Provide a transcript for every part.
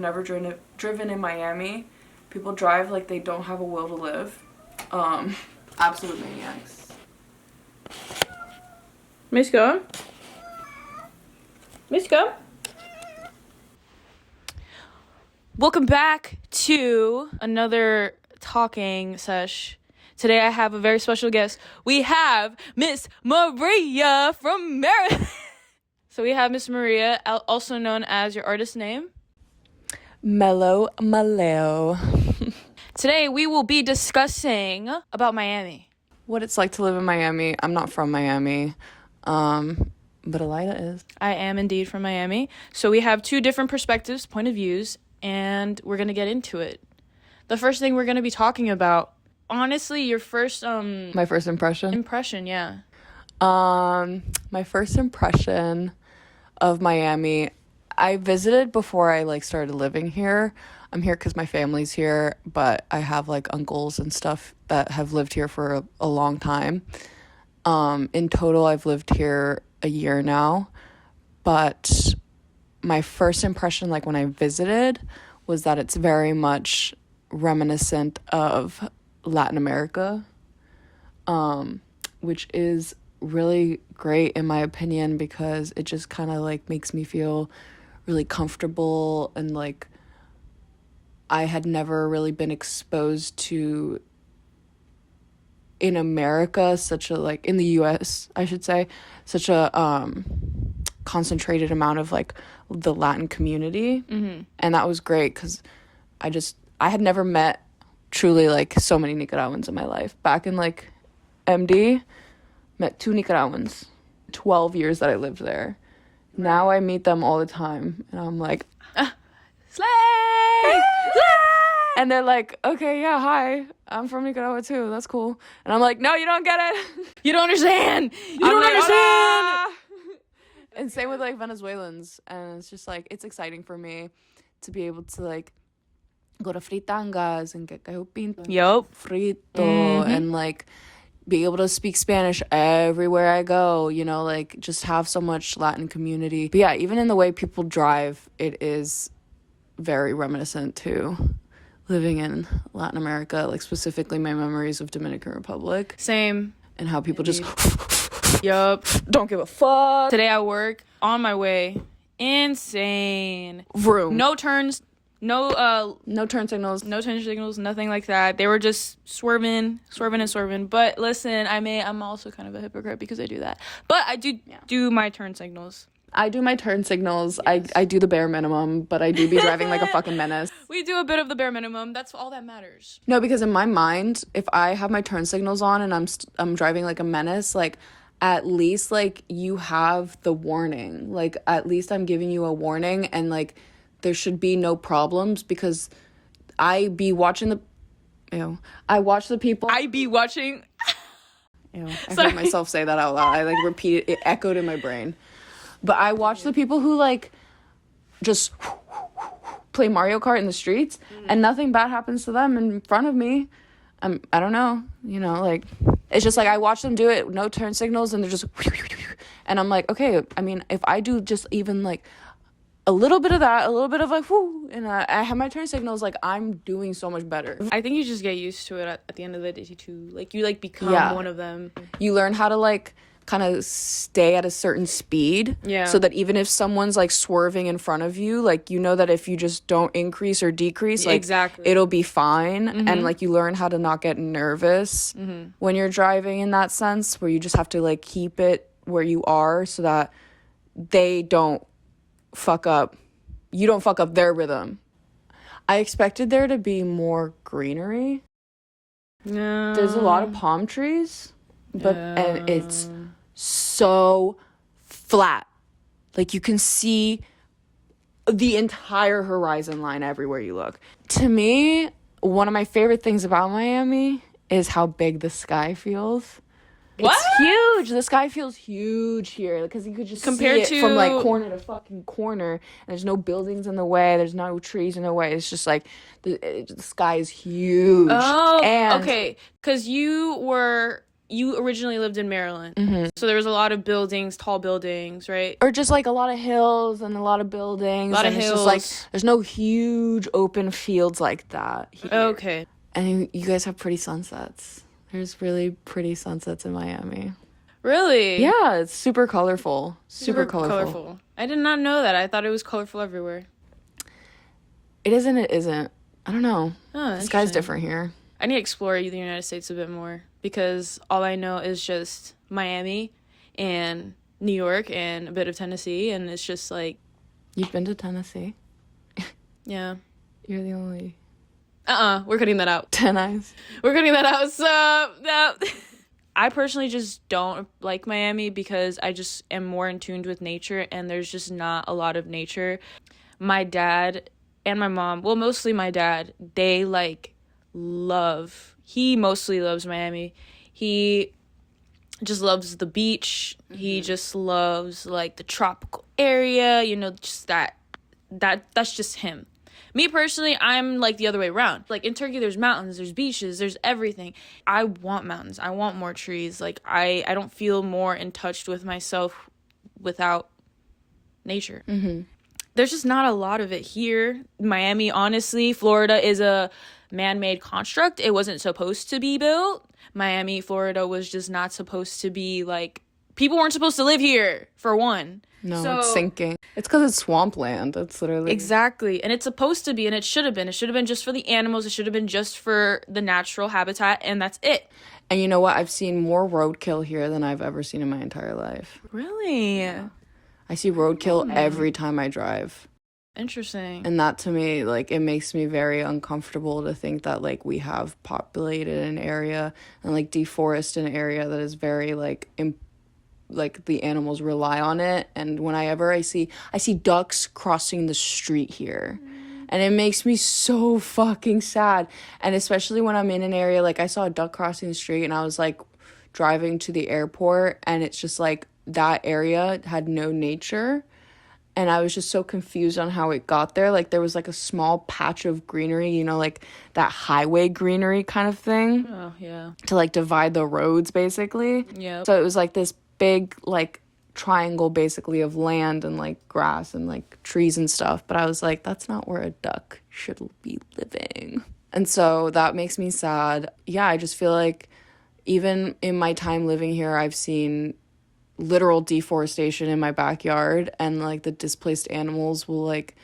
never driven in Miami. People drive like they don't have a will to live. Absolute maniacs. Miska? Welcome back to another talking sesh. Today I have a very special guest. We have Miss Maria from Maryland. So we have Miss Maria, also known as your artist name? Maleomello. Today we will be discussing about Miami. What it's like to live in Miami. I'm not from Miami, but Elida is. I am indeed from Miami. So we have two different perspectives, point of views, and we're going to get into it. The first thing we're going to be talking about, honestly, your first My first impression? Impression, yeah. My first impression of Miami, I visited before I started living here. I'm here because my family's here, but I have uncles and stuff that have lived here for a long time. In total, I've lived here a year now, but my first impression, when I visited, was that it's very much reminiscent of Latin America, which is really great in my opinion because it just kind of makes me feel really comfortable, and I had never really been exposed to in America such a in the US I should say such a concentrated amount of the Latin community. Mm-hmm. And that was great because I had never met truly so many Nicaraguans in my life. Back in MD, met 2 Nicaraguans 12 years that I lived there. Right. Now I meet them all the time and I'm like, Slay! and they're like, okay, yeah, hi, I'm from Nicaragua too, that's cool. And I'm like, no, you don't get it. You don't understand. You don't understand. Oh, no. And same with Venezuelans, and it's just it's exciting for me to be able to go to fritangas and get gallo pinto, Yup. frito, and be able to speak Spanish everywhere I go, just have so much Latin community. But yeah, even in the way people drive, it is very reminiscent to living in Latin America, specifically my memories of Dominican Republic. Same. And how people Indeed. just Yup. don't give a fuck. Today at work, on my way, insane. Vroom. No turns, no turn signals. no turn signals, nothing like that. They were just swerving. But listen, I'm also kind of a hypocrite because I do that. But I do my turn signals. I do my turn signals. Yes. I do the bare minimum, but I do be driving like a fucking menace. We do a bit of the bare minimum. That's all that matters. No, because in my mind, if I have my turn signals on and I'm driving like a menace, at least you have the warning. At least I'm giving you a warning, and there should be no problems because I be watching the I watch the people. I be watching. I heard myself say that out loud. I repeat it echoed in my brain. But I watch the people who just play Mario Kart in the streets and nothing bad happens to them in front of me. I don't know, it's just I watch them do it, no turn signals, and they're just, and I'm like, okay, I mean, if I do just even a little bit of that, a little bit of whoo, and I have my turn signals, I'm doing so much better. I think you just get used to it at the end of the day too. You become one of them. You learn how to kind of stay at a certain speed, so that even if someone's swerving in front of you, you know that if you just don't increase or decrease, exactly, it'll be fine. And you learn how to not get nervous when you're driving, in that sense where you just have to keep it where you are so that they don't fuck up, you don't fuck up their rhythm. I expected there to be more greenery. No. There's a lot of palm trees, but and it's so flat. You can see the entire horizon line everywhere you look. To me, one of my favorite things about Miami is how big the sky feels. What? It's huge. The sky feels huge here because you could just Compared see it from corner to fucking corner. And there's no buildings in the way. There's no trees in the way. It's just the sky is huge. Oh, and okay. Because you were you originally lived in Maryland. Mm-hmm. So there was a lot of buildings, tall buildings, right? Or just like a lot of hills and a lot of buildings. A lot of and hills. It's just like there's no huge open fields like that here. Okay. And you guys have pretty sunsets. There's really pretty sunsets in Miami. Really? Yeah, it's super colorful. Super colorful. I did not know that. I thought it was colorful everywhere. It isn't, it isn't. I don't know. Oh, the sky's different here. I need to explore the United States a bit more because all I know is just Miami and New York and a bit of Tennessee, and it's just like... You've been to Tennessee? Yeah. You're the only... We're cutting that out. 10 eyes. We're cutting that out, so... No. I personally just don't like Miami because I just am more in tune with nature, and there's just not a lot of nature. My dad and my mom, well, mostly my dad, they, like, he mostly loves Miami. He just loves the beach. Mm-hmm. He just loves, like, the tropical area, you know, just that's just him. Me personally, I'm like the other way around. Like in Turkey, there's mountains, there's beaches, there's everything. I want mountains. I want more trees. Like I don't feel more in touch with myself without nature. Mm-hmm. There's just not a lot of it here. Miami, honestly, Florida is a man-made construct. It wasn't supposed to be built. Miami, Florida was just not supposed to be like, people weren't supposed to live here, for one. No, so, it's sinking. It's because it's swampland. It's literally... Exactly. And it's supposed to be, and it should have been. It should have been just for the animals. It should have been just for the natural habitat, and that's it. And you know what? I've seen more roadkill here than I've ever seen in my entire life. Really? Yeah. I see roadkill every time I drive. Interesting. And that, to me, like, it makes me very uncomfortable to think that, like, we have populated an area and, like, deforested an area that is very, like, like the animals rely on it. And whenever I see ducks crossing the street here, and it makes me so fucking sad. And especially when I'm in an area, like I saw a duck crossing the street and I was like driving to the airport, and it's just like that area had no nature, and I was just so confused on how it got there. Like there was like a small patch of greenery, you know, like that highway greenery kind of thing. Oh yeah. To like divide the roads basically. Yeah. So it was like this big like triangle basically of land and like grass and like trees and stuff, but I was like, that's not where a duck should be living. And so that makes me sad. Yeah, I just feel like even in my time living here, I've seen literal deforestation in my backyard, and like the displaced animals will like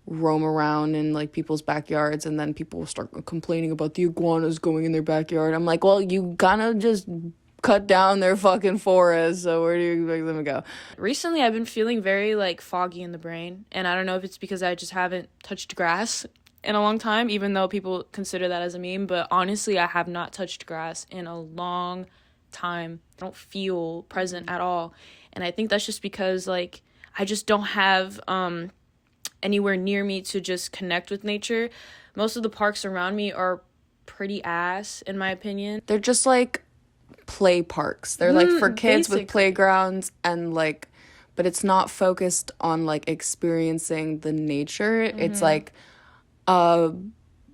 roam around in like people's backyards, and then people will start complaining about the iguanas going in their backyard. I'm like, well, you gotta just cut down their fucking forest, so where do you expect them to go? Recently, I've been feeling very, like, foggy in the brain, and I don't know if it's because I just haven't touched grass in a long time, even though people consider that as a meme, but honestly, I have not touched grass in a long time. I don't feel present at all, and I think that's just because, like, I just don't have anywhere near me to just connect with nature. Most of the parks around me are pretty ass, in my opinion. They're just, like, play parks. They're like for kids basically. With playgrounds and like, but it's not focused on like experiencing the nature. It's like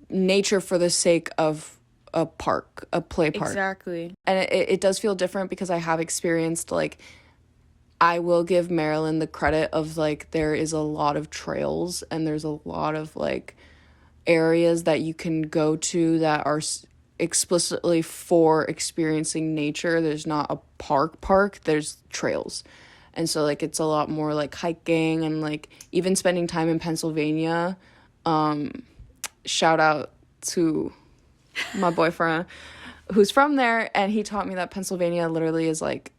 nature for the sake of a park, a play park. Exactly. And it does feel different because I have experienced, like, I will give Maryland the credit of like there is a lot of trails and there's a lot of like areas that you can go to that are explicitly for experiencing nature. There's not a park, there's trails. And so like it's a lot more like hiking and like even spending time in Pennsylvania. Shout out to my boyfriend who's from there, and he taught me that Pennsylvania literally is like,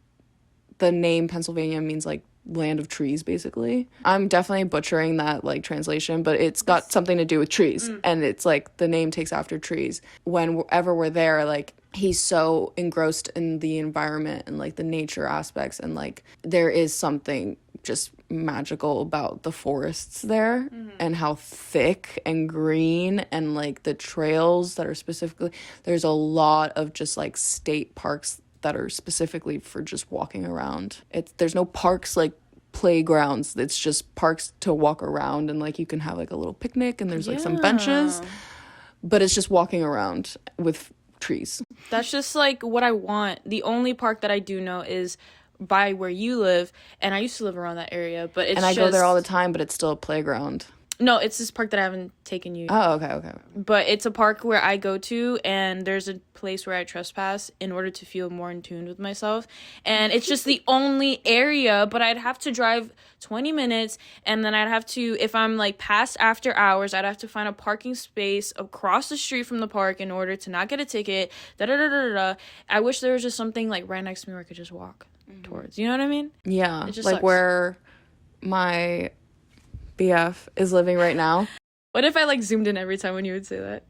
the name Pennsylvania means like land of trees basically. I'm definitely butchering that like translation, but it's got something to do with trees. And it's like the name takes after trees. Whenever we're there, like he's so engrossed in the environment and like the nature aspects, and like there is something just magical about the forests there and how thick and green, and like the trails that are specifically, there's a lot of just like state parks that are specifically for just walking around. There's no parks like playgrounds. It's just parks to walk around, and like you can have like a little picnic, and there's like some benches, but it's just walking around with trees. That's just like what I want. The only park that I do know is by where you live, and I used to live around that area, but it's And I go there all the time, but it's still a playground. No, it's this park that I haven't taken you. Oh, okay. But it's a park where I go to, and there's a place where I trespass in order to feel more in tune with myself. And it's just the only area, but I'd have to drive 20 minutes, and then I'd have to, if I'm like past after hours, I'd have to find a parking space across the street from the park in order to not get a ticket. I wish there was just something like right next to me where I could just walk towards. You know what I mean? Yeah, it just like sucks. where my BF is living right now. What if I like zoomed in every time when you would say that?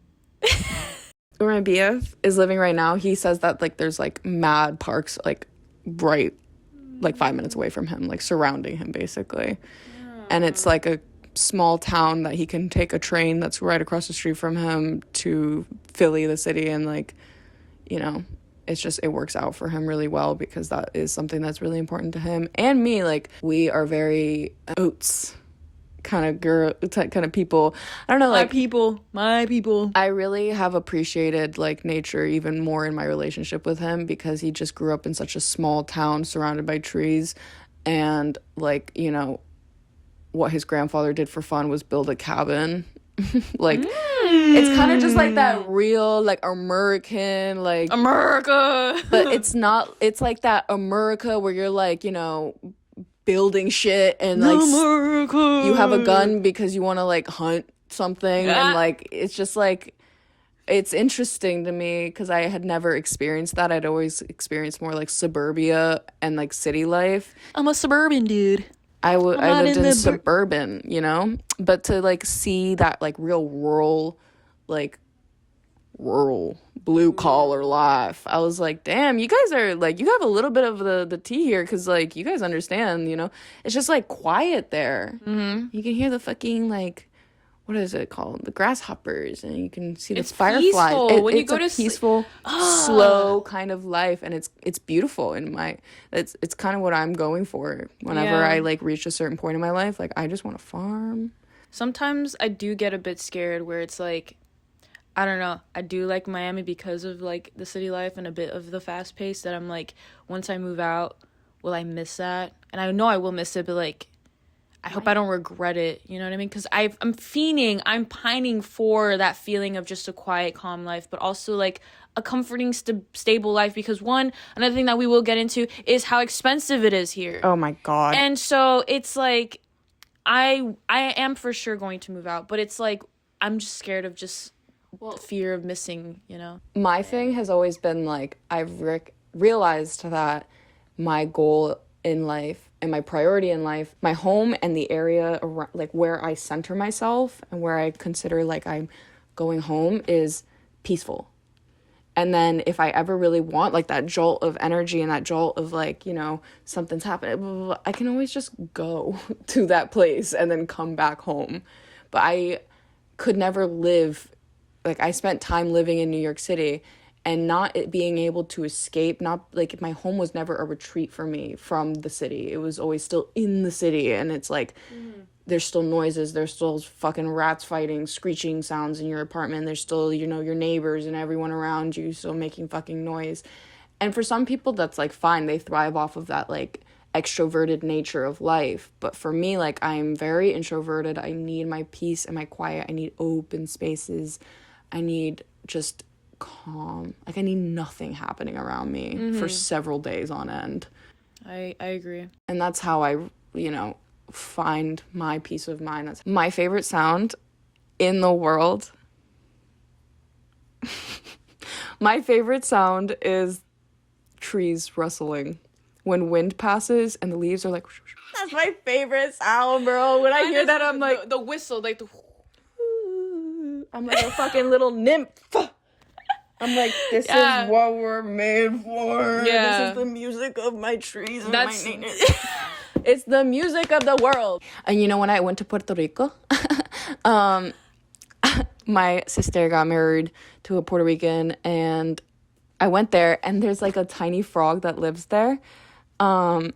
Where my BF is living right now, he says that like there's like mad parks like right like 5 minutes away from him, like surrounding him basically. And it's like a small town that he can take a train that's right across the street from him to Philly, the city, and like, you know, it's just, it works out for him really well because that is something that's really important to him and me. Like, we are very oats kind of girl, kind of people. I don't know, like my people. I really have appreciated like nature even more in my relationship with him because he just grew up in such a small town surrounded by trees, and like, you know, what his grandfather did for fun was build a cabin. Like it's kind of just like that real like American like America. But it's not, it's like that America where you're like, you know, building shit and like America. You have a gun because you want to like hunt something and like it's just like, it's interesting to me because I had never experienced that. I'd always experienced more like suburbia and like city life. I'm a suburban dude. I lived in suburban, you know, but to like see that like real rural blue collar life, I was like, damn, you guys are like, you have a little bit of the tea here because like you guys understand, you know, it's just like quiet there. You can hear the fucking like, what is it called, the grasshoppers, and you can see the fireflies. When you go to to peaceful, slow kind of life, and it's beautiful. And it's kind of what I'm going for whenever I like reach a certain point in my life. Like I just want to farm. Sometimes I do get a bit scared where it's like, I don't know, I do like Miami because of like the city life and a bit of the fast pace that I'm like, once I move out, will I miss that? And I know I will miss it, but like, I hope I don't regret it, you know what I mean? Because I'm pining for that feeling of just a quiet, calm life, but also like a comforting, stable life. Because another thing that we will get into is how expensive it is here. Oh my God. And so it's like, I am for sure going to move out, but it's like, I'm just scared of just the fear of missing, you know? My thing has always been like, I've realized that my goal in life and my priority in life, my home and the area around, like where I center myself and where I consider like I'm going home, is peaceful. And then if I ever really want like that jolt of energy and that jolt of like, you know, something's happening, blah, blah, blah, I can always just go to that place and then come back home. But I could never live, like I spent time living in New York City and not being able to escape. Not like, my home was never a retreat for me from the city. It was always still in the city, and it's like there's still noises, there's still fucking rats fighting, screeching sounds in your apartment, there's still, you know, your neighbors and everyone around you still making fucking noise. And for some people that's like fine, they thrive off of that like extroverted nature of life. But for me, like, I'm very introverted. I need my peace and my quiet. I need open spaces. I need just calm. Like, I need nothing happening around me for several days on end. I agree. And that's how I, you know, find my peace of mind. That's my favorite sound in the world. My favorite sound is trees rustling when wind passes and the leaves are like, that's my favorite sound, bro. When I hear that, I'm like, the whistle, like the I'm like a fucking little nymph. I'm like, this is what we're made for. Yeah. This is the music of my trees and my nature. It's the music of the world. And you know, when I went to Puerto Rico, my sister got married to a Puerto Rican, and I went there, and there's like a tiny frog that lives there. And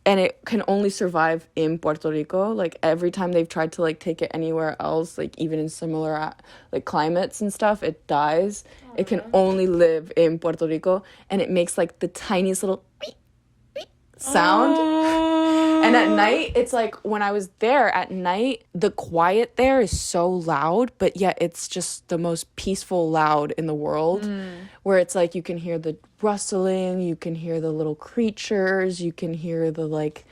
and it can only survive in Puerto Rico. Like every time they've tried to like take it anywhere else, like even in similar like climates and stuff, it dies. It can only live in Puerto Rico, and it makes like the tiniest little sound. And at night, it's like when I was there at night, the quiet there is so loud, but yet it's just the most peaceful loud in the world, where it's like you can hear the rustling, you can hear the little creatures, you can hear the like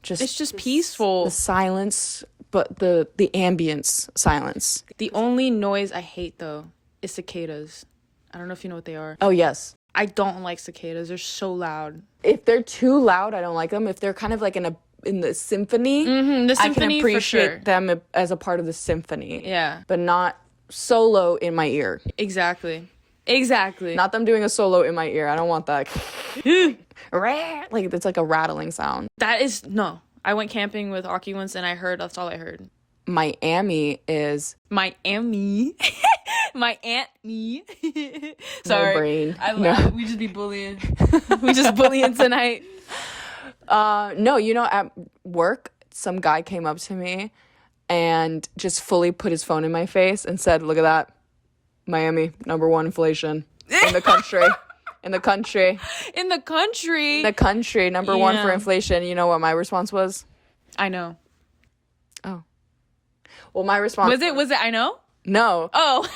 just it's just peaceful. The silence, but the ambience silence. The only noise I hate though is cicadas. I don't know if you know what they are. Oh yes. I don't like cicadas. They're so loud. If they're too loud, I don't like them. If they're kind of like in the symphony, the symphony, I can appreciate for sure. them as a part of the symphony. Yeah. But not solo in my ear. Exactly. Not them doing a solo in my ear. I don't want that. Like it's like a rattling sound. That is no. I went camping with Aki once and that's all I heard. Miami is Miami. My aunt me. Sorry. My brain. We just be bullying. We just bullying tonight. No, at work, some guy came up to me and just fully put his phone in my face and said, "Look at that. Miami, #1 inflation in the country." In the country. #1 for inflation. You know what my response was? I know. Oh. Well, my response was it I know? No. Oh.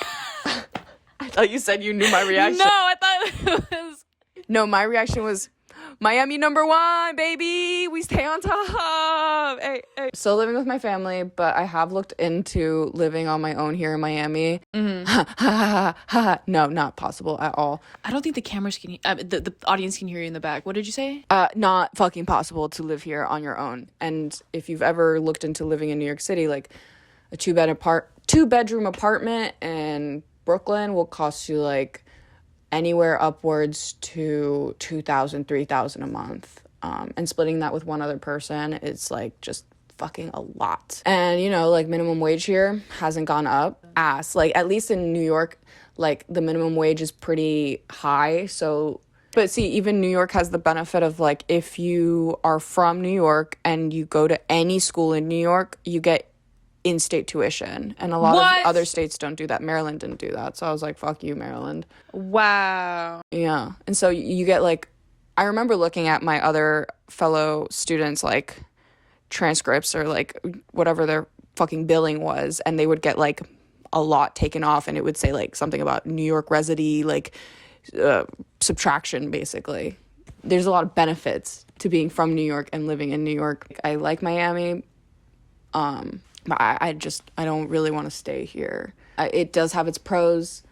I thought you said you knew my reaction. No, I thought it was. No, my reaction was, Miami #1, baby. We stay on top. Hey. Still living with my family, but I have looked into living on my own here in Miami. No, not possible at all. I don't think the cameras can the audience can hear you in the back. What did you say? Not fucking possible to live here on your own. And if you've ever looked into living in New York City, like a two-bedroom apartment in Brooklyn will cost you like anywhere upwards to $2,000, $3,000 a month. And splitting that with one other person, it's like just fucking a lot. And like minimum wage here hasn't gone up like at least in New York, like the minimum wage is pretty high. So but see, even New York has the benefit of like if you are from New York and you go to any school in New York, you get in-state tuition, and a lot of other states don't do that. Maryland didn't do that, so I was like, fuck you, Maryland. Wow. Yeah. And so you get like, I remember looking at my other fellow students like transcripts or like whatever their fucking billing was, and they would get like a lot taken off, and it would say like something about New York residue, like subtraction basically. There's a lot of benefits to being from New York and living in New York. I like Miami, but I don't really want to stay here. It does have its pros,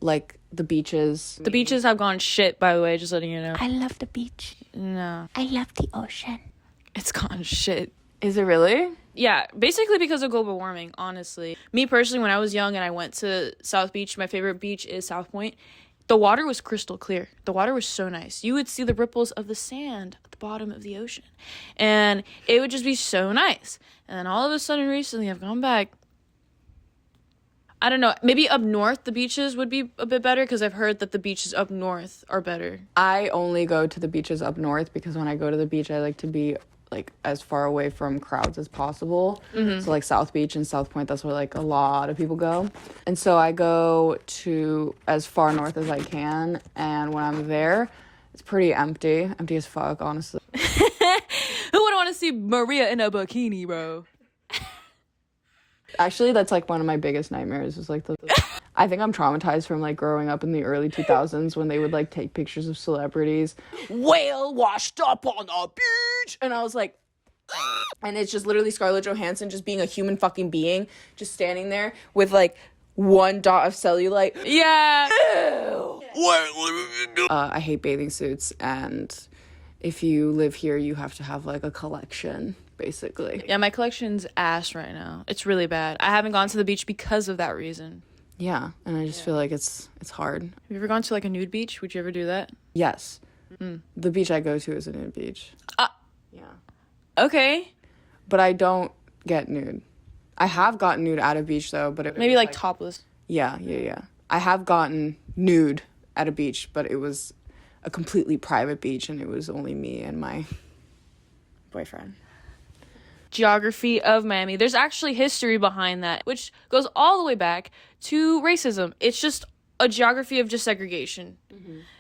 like the beaches. The beaches have gone shit, by the way, just letting you know. I love the beach. No. I love the ocean. It's gone shit. Is it really? Yeah, basically because of global warming, honestly. Me personally, when I was young and I went to South Beach, my favorite beach is South Point. The water was crystal clear. The water was so nice. You would see the ripples of the sand at the bottom of the ocean. And it would just be so nice. And then all of a sudden recently I've gone back. I don't know. Maybe up north the beaches would be a bit better because I've heard that the beaches up north are better. I only go to the beaches up north because when I go to the beach I like to be like as far away from crowds as possible. So like South Beach and South Point, that's where like a lot of people go. And so I go to as far north as I can, and when I'm there it's pretty empty as fuck, honestly. Who would want to see Maria in a bikini, bro? Actually, that's like one of my biggest nightmares is like I think I'm traumatized from like growing up in the early 2000s when they would like take pictures of celebrities whale washed up on the beach, and I was like and it's just literally Scarlett Johansson just being a human fucking being just standing there with like one dot of cellulite. Yeah. I hate bathing suits, and if you live here you have to have like a collection basically. Yeah, my collection's ass right now. It's really bad. I haven't gone to the beach because of that reason. Yeah, and I just feel like it's hard. Have you ever gone to like a nude beach? Would you ever do that? Yes. The beach I go to is a nude beach. Yeah. Okay. But I don't get nude. I have gotten nude at a beach though, but it maybe was like topless. Yeah. I have gotten nude at a beach, but it was a completely private beach and it was only me and my boyfriend. Geography of Miami. There's actually history behind that, which goes all the way back to racism. It's just a geography of just segregation.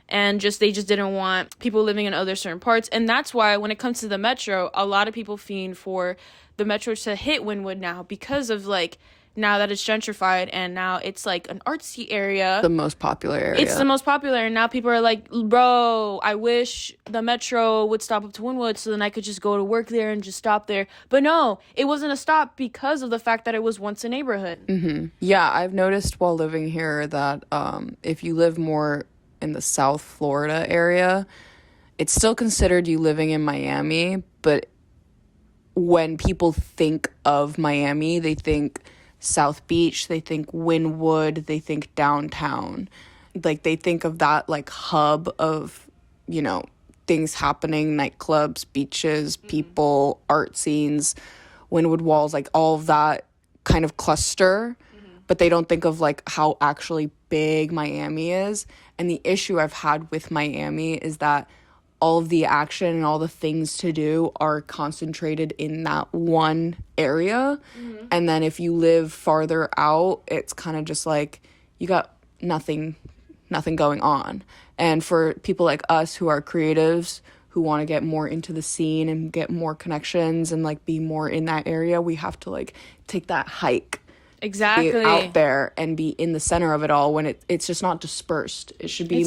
And they just didn't want people living in other certain parts. And that's why when it comes to the metro, a lot of people fiend for the metro to hit Wynwood now, because of like, now that it's gentrified and now it's like an artsy area. The most popular area. It's the most popular, and now people are like, bro, I wish the metro would stop up to Wynwood so then I could just go to work there and just stop there. But no, it wasn't a stop because of the fact that it was once a neighborhood. Yeah, I've noticed while living here that if you live more in the South Florida area, it's still considered you living in Miami, but when people think of Miami, they think South Beach, they think Wynwood, they think downtown. Like, they think of that, like, hub of, you know, things happening, nightclubs, beaches, people, art scenes, Wynwood Walls, like, all of that kind of cluster. But they don't think of, like, how actually big Miami is. And the issue I've had with Miami is that all of the action and all the things to do are concentrated in that one area. And then if you live farther out, it's kind of just like you got nothing going on. And for people like us who are creatives, who want to get more into the scene and get more connections and like be more in that area, we have to like take that hike. Exactly. Be out there and be in the center of it all when it's just not dispersed. It should be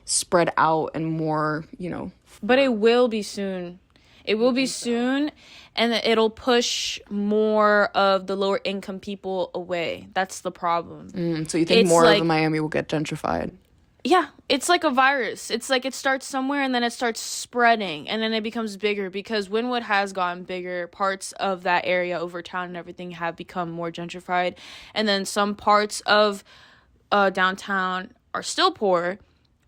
spread out and more, you know. But it will be soon. It will be soon, and it'll push more of the lower income people away. That's the problem. So you think more of Miami will get gentrified? Yeah, it's like a virus. It's like it starts somewhere and then it starts spreading and then it becomes bigger because Wynwood has gotten bigger. Parts of that area over town and everything have become more gentrified. And then some parts of downtown are still poor,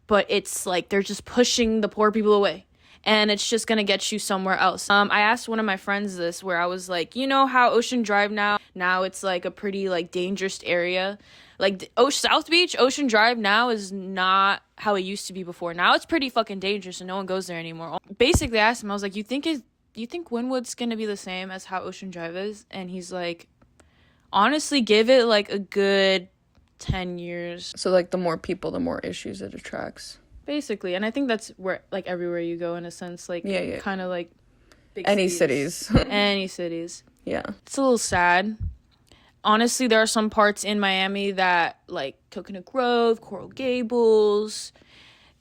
but it's like they're just pushing the poor people away. And it's just going to get you somewhere else. I asked one of my friends this, where I was like, you know how Ocean Drive now it's like a pretty like dangerous area. Like South Beach, Ocean Drive now is not how it used to be before. Now it's pretty fucking dangerous and no one goes there anymore. Basically, I asked him, I was like, you think Wynwood's going to be the same as how Ocean Drive is? And he's like, honestly, give it like a good 10 years. So like the more people, the more issues it attracts. Basically, and I think that's where like everywhere you go in a sense, like kind of like big any cities. Any cities. Yeah. It's a little sad. Honestly, there are some parts in Miami that like Coconut Grove, Coral Gables,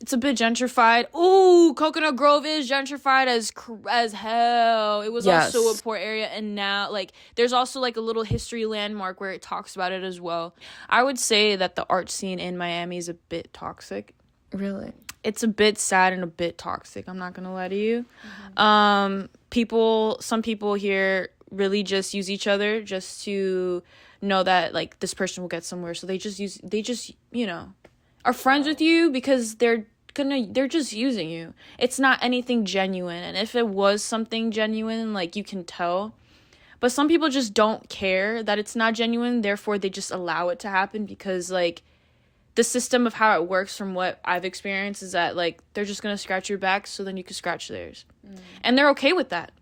it's a bit gentrified. Ooh, Coconut Grove is gentrified as hell. It was also a poor area, and now like there's also like a little history landmark where it talks about it as well. I would say that the art scene in Miami is a bit toxic. Really? It's a bit sad and a bit toxic. I'm not gonna lie to you. Some people here really just use each other just to know that like this person will get somewhere. So they just you know are friends with you because they're just using you. It's not anything genuine. And if it was something genuine, like you can tell. But some people just don't care that it's not genuine. Therefore, they just allow it to happen because like the system of how it works from what I've experienced is that like they're just going to scratch your back so then you can scratch theirs. And they're okay with that.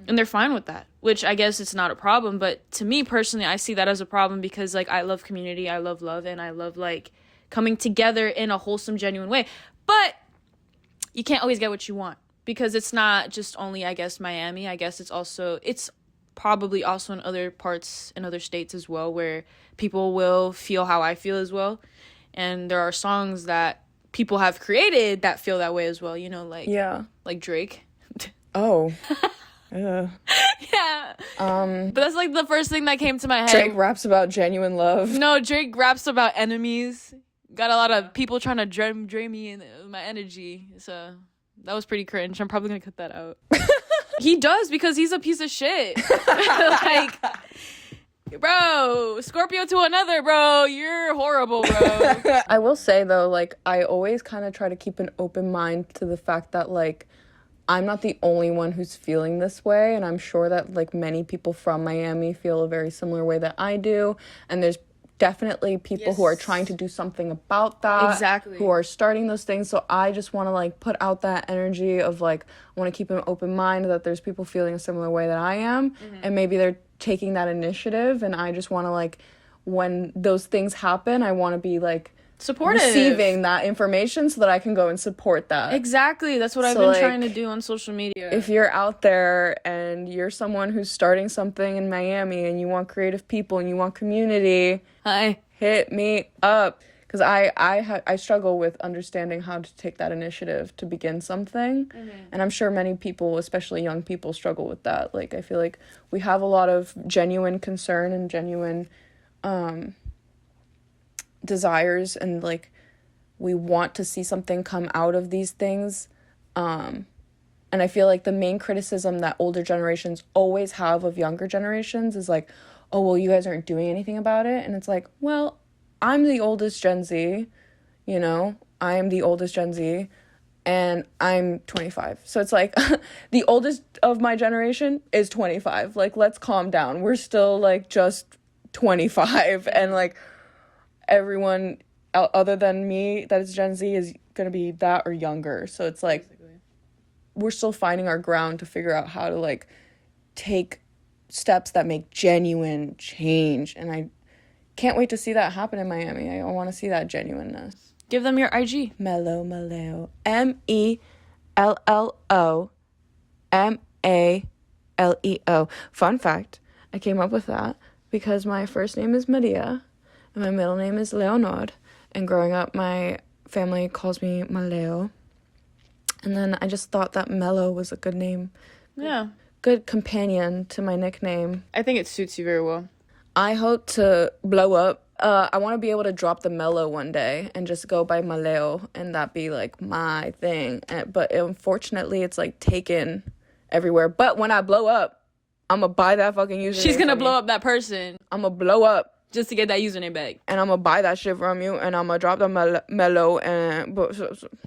And they're fine with that, which I guess it's not a problem. But to me personally, I see that as a problem because like I love community, I love love, and I love like coming together in a wholesome, genuine way. But you can't always get what you want because it's not just only, I guess, Miami. I guess it's probably also in other parts, in other states as well, where people will feel how I feel as well. And there are songs that people have created that feel that way as well, you know, like Drake. Oh. Yeah. But that's like the first thing that came to my head. Drake raps about genuine love. No, Drake raps about enemies. Got a lot of people trying to drain me in my energy. So that was pretty cringe. I'm probably going to cut that out. He does because he's a piece of shit. Like... Bro, Scorpio to another, bro. You're horrible, bro. I will say, though, like, I always kind of try to keep an open mind to the fact that, like, I'm not the only one who's feeling this way. And I'm sure that, like, many people from Miami feel a very similar way that I do. And there's definitely people who are trying to do something about that. Exactly. Who are starting those things. So I just want to, like, put out that energy of, like, I want to keep an open mind that there's people feeling a similar way that I am. And maybe they're taking that initiative. And I just want to, like, when those things happen, I want to be, like, supportive, receiving that information so that I can go and support that. Exactly. That's what I've been trying to do on social media. If you're out there and you're someone who's starting something in Miami and you want creative people and you want community, hi, hit me up. Because I struggle with understanding how to take that initiative to begin something. And I'm sure many people, especially young people, struggle with that. Like, I feel like we have a lot of genuine concern and genuine desires, and, like, we want to see something come out of these things. And I feel like the main criticism that older generations always have of younger generations is like, oh, well, you guys aren't doing anything about it. And it's like, well, I'm the oldest Gen Z, you know, I am the oldest Gen Z, and I'm 25. So it's like, the oldest of my generation is 25. Like, let's calm down. We're still, like, just 25. And, like, everyone other than me that is Gen Z is going to be that or younger. So it's like, we're still finding our ground to figure out how to, like, take steps that make genuine change. And I can't wait to see that happen in Miami. I want to see that genuineness. Give them your IG. Maleomello. MELLOMALEO. Fun fact, I came up with that because my first name is Maria and my middle name is Leonor. And growing up, my family calls me Maleo. And then I just thought that Mello was a good name. Yeah. Good companion to my nickname. I think it suits you very well. I hope to blow up. I want to be able to drop the Mello one day and just go by Maleo, and that be, like, my thing. But unfortunately, it's, like, taken everywhere. But when I blow up, I'm going to buy that fucking username. She's going to blow up that person. I'm going to blow up. Just to get that username back. And I'm going to buy that shit from you, and I'm going to drop the Mello.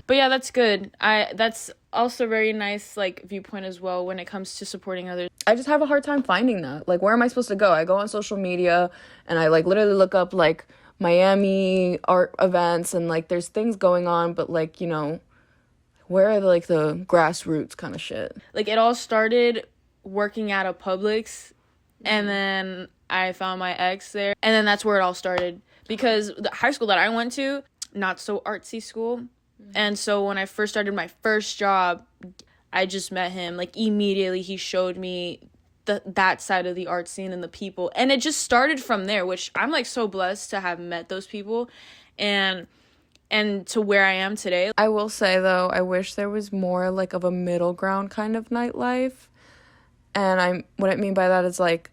But yeah, that's good. That's also very nice, like, viewpoint as well when it comes to supporting others. I just have a hard time finding that. Like, where am I supposed to go? I go on social media, and I, like, literally look up, like, Miami art events, and, like, there's things going on, but, like, you know, where are, like, the grassroots kind of shit? Like, it all started working at a Publix, and then I found my ex there, and then that's where it all started. Because the high school that I went to, not so artsy school, and so when I first started my first job, I just met him. Like, immediately he showed me that side of the art scene and the people, and it just started from there, which I'm, like, so blessed to have met those people and to where I am today. I will say, though, I wish there was more, like, of a middle ground kind of nightlife. And what I mean by that is, like,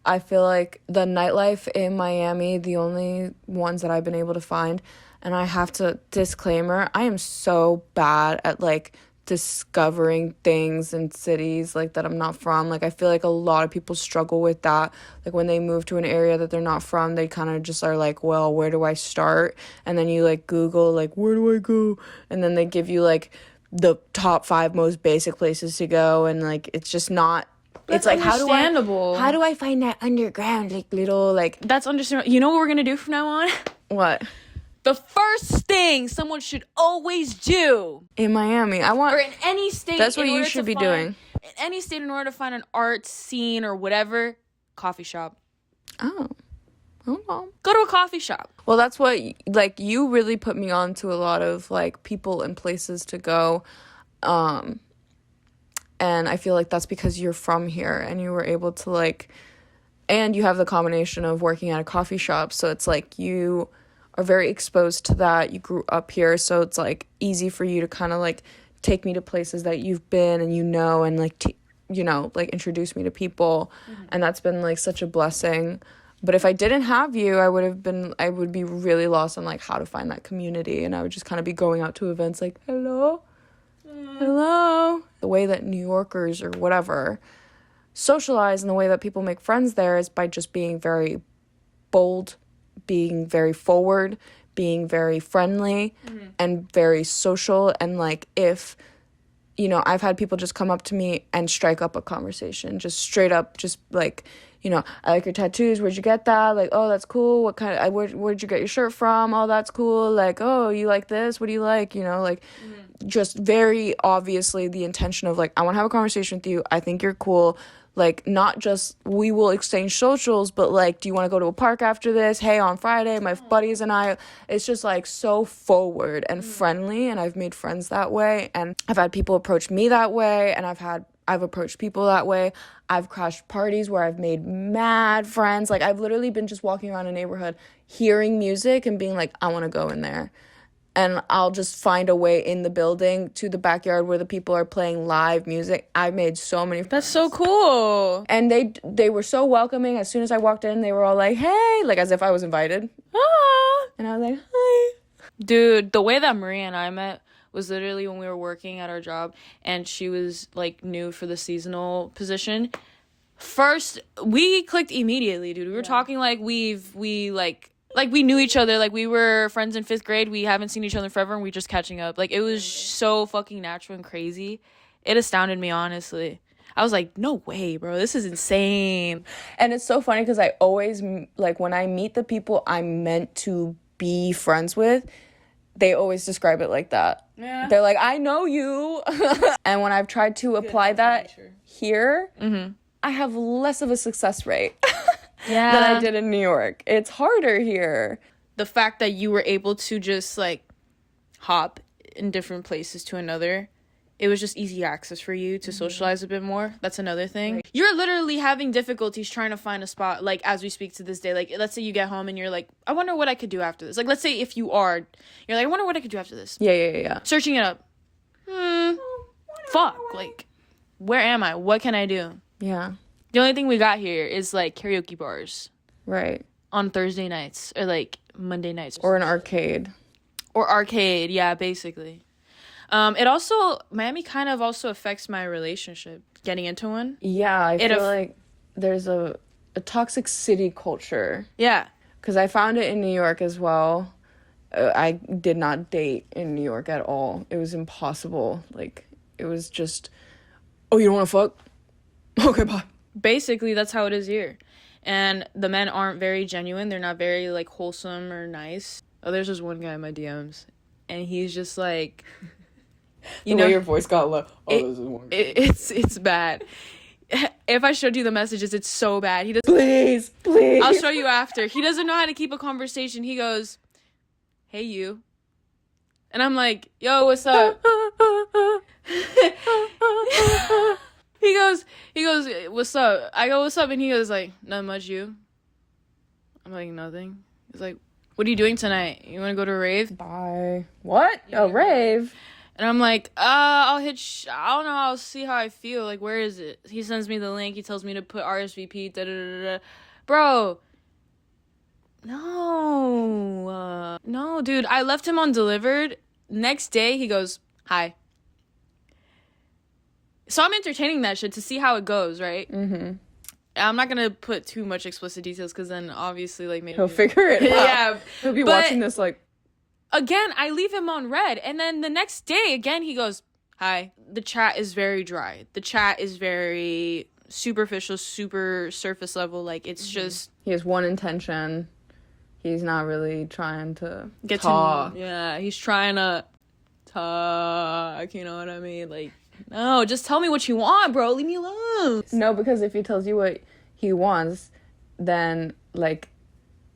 I feel like the nightlife in Miami, the only ones that I've been able to find, and I have to disclaimer, I am so bad at, like, discovering things in cities, like, that I'm not from. Like, I feel like a lot of people struggle with that. Like, when they move to an area that they're not from, they kind of just are like, well, where do I start? And then you, like, Google, like, where do I go? And then they give you, like, the top 5 most basic places to go, and, like, it's just not. That's it's like, understandable. How do I find that underground, like, little, like... That's understandable. You know what we're gonna do from now on? What? The first thing someone should always do in Miami, or in any state. That's what you should be doing. In any state, in order to find an art scene or whatever, coffee shop. Oh no. Go to a coffee shop. Well, that's what, like, you really put me on to a lot of, like, people and places to go. And I feel like that's because you're from here and you were able to, like, and you have the combination of working at a coffee shop. So it's like you are very exposed to that. You grew up here. So it's, like, easy for you to kind of, like, take me to places that you've been and you know, and, like, like, introduce me to people. Mm-hmm. And that's been, like, such a blessing. But if I didn't have you, I would be really lost on, like, how to find that community. And I would just kind of be going out to events like, hello. The way that New Yorkers or whatever socialize and the way that people make friends there is by just being very bold, being very forward, being very friendly, and very social. And, like, if, you know, I've had people just come up to me and strike up a conversation, just straight up, just, like, you know, I like your tattoos. Where'd you get that? Like, oh, that's cool. What kind of, where'd you get your shirt from? Oh, that's cool. Like, oh, you like this? What do you like? You know, like, just very obviously the intention of, like, I want to have a conversation with you. I think you're cool. Like, not just we will exchange socials, but, like, do you want to go to a park after this? Hey, on Friday, my buddies and I, it's just, like, so forward and friendly, and I've made friends that way, and I've had people approach me that way, and I've approached people that way. I've crashed parties where I've made mad friends. Like, I've literally been just walking around a neighborhood, hearing music and being like, I want to go in there. And I'll just find a way in the building to the backyard where the people are playing live music. I made so many friends. That's so cool. And they were so welcoming. As soon as I walked in, they were all like, hey, like as if I was invited. Ah. And I was like, hi. Dude, the way that Maria and I met was literally when we were working at our job, and she was, like, new for the seasonal position. First, we clicked immediately, dude. We were talking like we knew each other. Like, we were friends in 5th grade. We haven't seen each other forever, and we just catching up. Like, it was so fucking natural and crazy. It astounded me, honestly. I was like, no way, bro. This is insane. And it's so funny because I always, like, when I meet the people I'm meant to be friends with, they always describe it like that. Yeah. They're like, I know you. And when I've tried to apply that here, I have less of a success rate than I did in New York. It's harder here. The fact that you were able to just, like, hop in different places to another, it was just easy access for you to socialize a bit more. That's another thing. Right. You're literally having difficulties trying to find a spot, like, as we speak to this day. Like, let's say you get home and you're like, I wonder what I could do after this. Like, let's say if you're like, I wonder what I could do after this. Yeah. Searching it up. Fuck. Like, where am I? What can I do? Yeah. The only thing we got here is, like, karaoke bars. Right. On Thursday nights. Or, like, Monday nights. Or an arcade. Yeah, basically. Miami kind of also affects my relationship, getting into one. Yeah, I feel like there's a toxic city culture. Yeah. Because I found it in New York as well. I did not date in New York at all. It was impossible. Like, it was just, oh, you don't want to fuck? Okay, bye. Basically, that's how it is here. And the men aren't very genuine. They're not very, like, wholesome or nice. Oh, there's this one guy in my DMs, and he's just like... You know, your voice got low. This is one. It's bad. If I showed you the messages, it's so bad. He doesn't. Please. I'll show you after. He doesn't know how to keep a conversation. He goes, "Hey, you," and I'm like, "Yo, what's up?" He goes, "What's up?" I go, "What's up?" And he goes, like, "Not much, you." I'm like, "Nothing." He's like, "What are you doing tonight? You want to go to a rave?" Bye. What? A rave? And I'm like, I'll I don't know, I'll see how I feel. Like, where is it? He sends me the link. He tells me to put RSVP, da-da-da-da. Bro. No. No, dude. I left him on delivered. Next day, he goes, hi. So I'm entertaining that shit to see how it goes, right? Mm-hmm. I'm not going to put too much explicit details because then obviously, like, maybe... He'll figure it out. Yeah. He'll be watching this, like... Again, I leave him on red. And then the next day, again, he goes, hi. The chat is very dry. The chat is very superficial, super surface level. Like, it's just... He has one intention. He's not really trying to talk. Yeah, he's trying to talk. You know what I mean? Like, no, just tell me what you want, bro. Leave me alone. No, because if he tells you what he wants, then, like,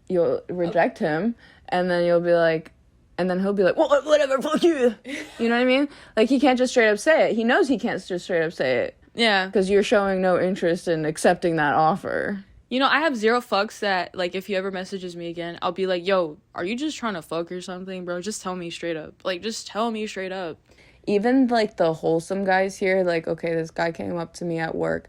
you'll reject him. And then you'll be like... And then he'll be like, well, whatever, fuck you. You know what I mean? Like, he can't just straight up say it. He knows he can't just straight up say it. Yeah. Because you're showing no interest in accepting that offer. You know, I have zero fucks that, like, if he ever messages me again, I'll be like, yo, are you just trying to fuck or something, bro? Just tell me straight up. Like, just tell me straight up. Even, like, the wholesome guys here, like, okay, this guy came up to me at work.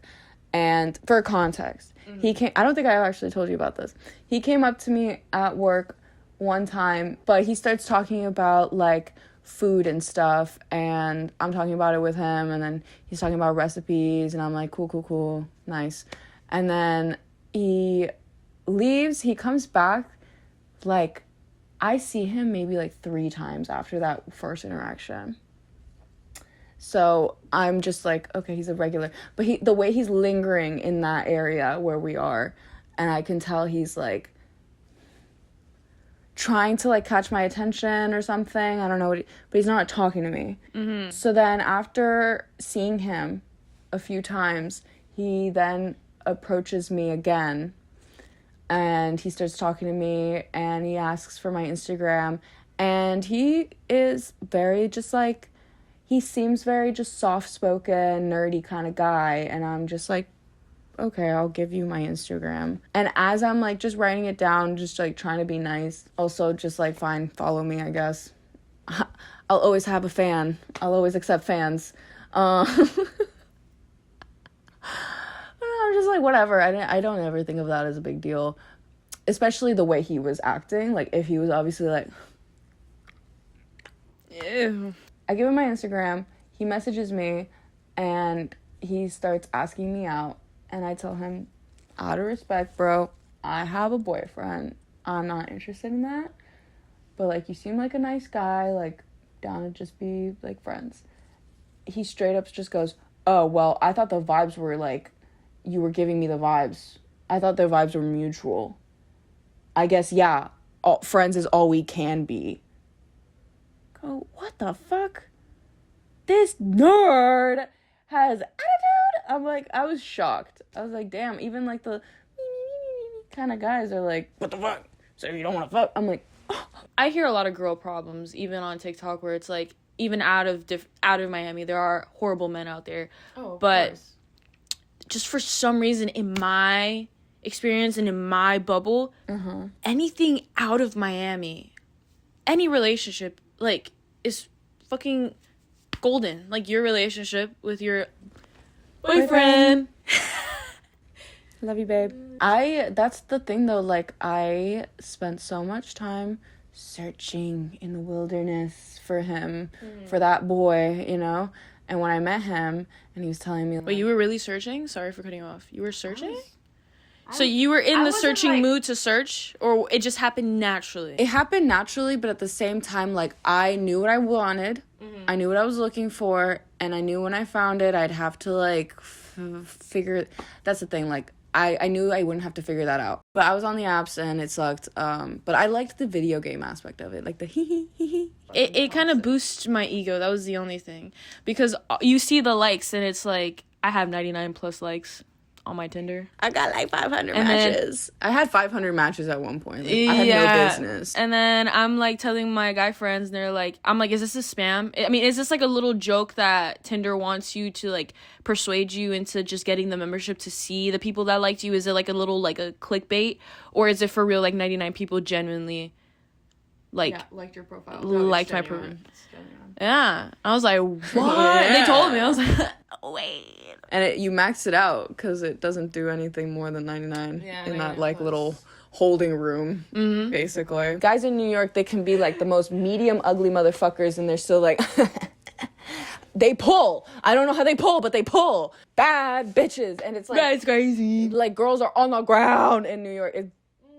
And for context, I don't think I actually told you about this. He came up to me at work one time, but he starts talking about, like, food and stuff, and I'm talking about it with him, and then he's talking about recipes, and I'm like, cool, nice. And then he leaves, he comes back, like, I see him maybe, like, 3 times after that first interaction. So I'm just like, okay, he's a regular. But the way he's lingering in that area where we are, and I can tell he's like trying to like catch my attention or something. I don't know but he's not talking to me. Mm-hmm. So then after seeing him a few times, he then approaches me again, and he starts talking to me, and he asks for my Instagram, and he is very just like, he seems very just soft-spoken, nerdy kind of guy, and I'm just like, okay, I'll give you my Instagram. And as I'm like just writing it down, just like trying to be nice, also just like, fine, follow me, I guess. I'll always have a fan. I'll always accept fans. I'm just like, whatever. I don't ever think of that as a big deal, especially the way he was acting. Like, if he was obviously like, Ew. I give him my Instagram, he messages me, and he starts asking me out. And I tell him, out of respect, bro, I have a boyfriend. I'm not interested in that. But, like, you seem like a nice guy, like, down to just be, like, friends. He straight up just goes, oh, well, I thought the vibes were, like, you were giving me the vibes. I thought the vibes were mutual. I guess, yeah, friends is all we can be. Go, what the fuck? This nerd has attitude. I'm like, I was shocked. I was like, damn, even like the kind of guys are like, what the fuck? So you don't want to fuck? I'm like, oh. I hear a lot of girl problems, even on TikTok, where it's like, even out of Miami, there are horrible men out there. Oh, but course. Just for some reason, in my experience and in my bubble, anything out of Miami, any relationship, like, is fucking golden. Like, your relationship with your boyfriend. Love you, babe. That's the thing though, like, I spent so much time searching in the wilderness for him, for that boy, you know? And when I met him, and he was telling me, like, Wait, you were really searching? Sorry for cutting you off. You were searching? So you were in the searching like, mood to search, or it just happened naturally? It happened naturally, but at the same time, like, I knew what I wanted, I knew what I was looking for, and I knew when I found it, I'd have to, like, figure... That's the thing, like, I knew I wouldn't have to figure that out. But I was on the apps, and it sucked, but I liked the video game aspect of it, like the hee. It kind of boosts my ego. That was the only thing. Because you see the likes, and it's like, I have 99 plus likes on my Tinder. I got like 500 matches. I had 500 matches at one point. Like, I had no business. And then I'm like telling my guy friends, and they're like, I'm like, is this a spam? I mean, is this like a little joke that Tinder wants you to like persuade you into just getting the membership to see the people that liked you? Is it like a little like a clickbait, or is it for real? Like 99 people genuinely like liked your profile. Liked my profile. Yeah, I was like, what? They told me. I was like, wait. And you maxed it out because it doesn't do anything more than 99 in that like little holding room, basically. Guys in New York, they can be like the most medium ugly motherfuckers, and they're still like, they pull. I don't know how they pull, but they pull. Bad bitches. And it's like, that's crazy. Like, girls are on the ground in New York. It's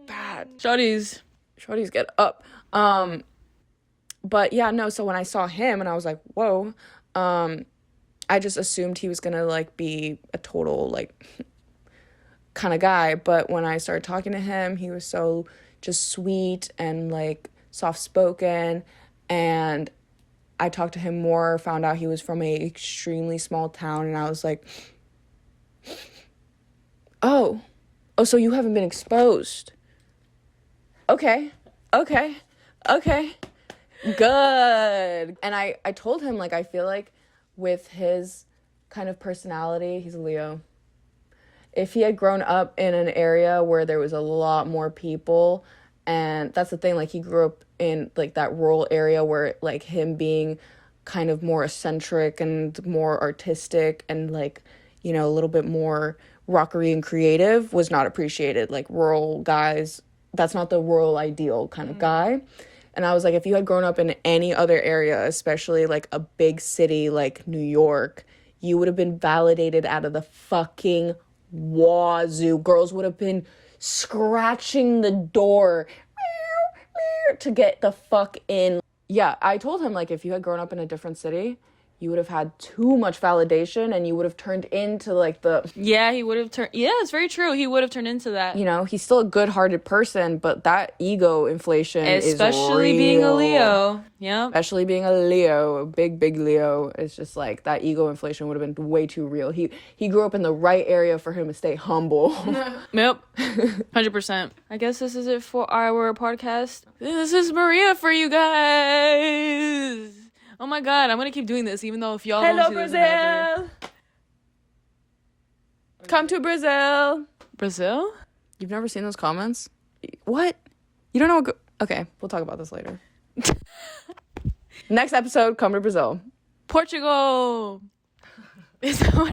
bad. Shorties get up. But yeah, no, so when I saw him and I was like, whoa, I just assumed he was gonna like be a total like kind of guy. But when I started talking to him, he was so just sweet and like soft spoken, and I talked to him more, found out he was from a extremely small town, and I was like, oh, so you haven't been exposed. Okay. Good. And I told him, like, I feel like with his kind of personality, he's a Leo. If he had grown up in an area where there was a lot more people, and that's the thing, like, he grew up in, like, that rural area where, like, him being kind of more eccentric and more artistic and, like, you know, a little bit more rockery and creative was not appreciated. Like, rural guys, that's not the rural ideal kind of guy. And I was like, if you had grown up in any other area, especially like a big city like New York, you would have been validated out of the fucking wazoo. Girls would have been scratching the door to get the fuck in. Yeah, I told him, like, if you had grown up in a different city, you would have had too much validation and you would have turned into like the, Yeah, he would have turned. Yeah, it's very true. He would have turned into that. you know, he's still a good-hearted person, but that ego inflation Especially is being a real. Leo. Yep. Especially being a Leo, a big Leo. It's just like that ego inflation would have been way too real. He grew up in the right area for him to stay humble. Yep. 100%. I guess this is it for our podcast. This is Maria for you guys. Oh my god, I'm gonna keep doing this even though if y'all Hello, don't see this Brazil. Come to Brazil. Brazil? You've never seen those comments? What? You don't know what... Okay, we'll talk about this later. Next episode, come to Brazil. Portugal. Is that what